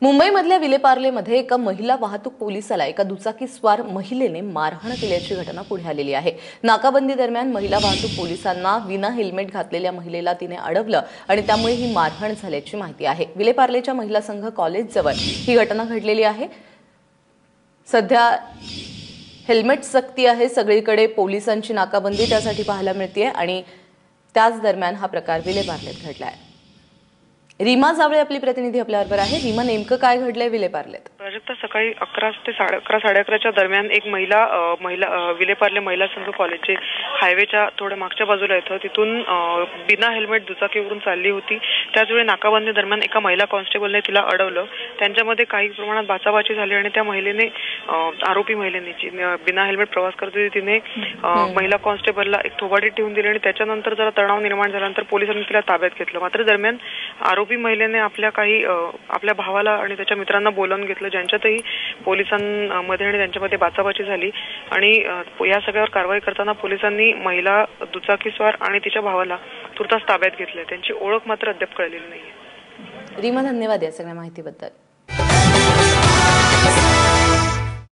मुंबईमधल्या विलेपार्लेमध्ये एका महिला वाहतूक पोलिसाला एका दुचाकीस्वार महिलेने मारहाण केल्याची घटना पुढे आलेली आहे। नाकाबंदी दरम्यान महिला वाहतूक पोलिसांना विना हेल्मेट घातलेल्या महिलेला तिने अडवलं आणि त्यामुळे ही मारहाण झाल्याची माहिती आहे। विलेपार्लेच्या महिला संघ कॉलेजजवळ ही घटना घडलेली आहे। सध्या हेल्मेट सक्ती आहे, सगळीकडे पोलिसांची नाकाबंदी त्यासाठी पाहायला मिळते आणि त्याच दरम्यान हा प्रकार विलेपार्लेत घडला आहे। रीमा जावळे आपली प्रतिनिधी आपल्याबरोबर आहे। रीमा, नेमकं काय घडलंय विलेपार्लेत? प्राजक्ता, सकाळी 11 ते 11:30 11:30च्या दरम्यान एक महिला विलेपार्ले महिला संघ कॉलेजचे हायवेच्या थोड्या मागच्या बाजूला येतं, तिथून बिना हेल्मेट दुचाकीवरून चालली होती। त्याचवेळी नाकाबंदी दरम्यान एका महिला कॉन्स्टेबलने तिला अडवलं। त्यांच्यामध्ये काही प्रमाणात बाचाबाची झाली आणि त्या महिलेने आरोपी महिलेने बिना हेल्मेट प्रवास करत होती, तिने महिला कॉन्स्टेबलला एक थोबाडीत ठेवून दिली आणि त्याच्यानंतर जरा तणाव निर्माण झाल्यानंतर पोलिसांनी तिला ताब्यात घेतलं। मात्र दरम्यान आरोपी महिलेने आपल्या भावाला आणि त्याच्या मित्रांना बोलावून घेतलं, ज्यांच्यातही पोलिसांमध्ये आणि त्यांच्यामध्ये बाचाबाची झाली आणि या सगळ्यावर कारवाई करताना पोलिसांनी महिला दुचाकीस्वार आणि तिच्या भावाला तुर्तास ताब्यात घेतले। त्यांची ओळख मात्र अद्याप कळलेली नाहीये। रीमा, धन्यवाद या सगळ्या माहितीबद्दल।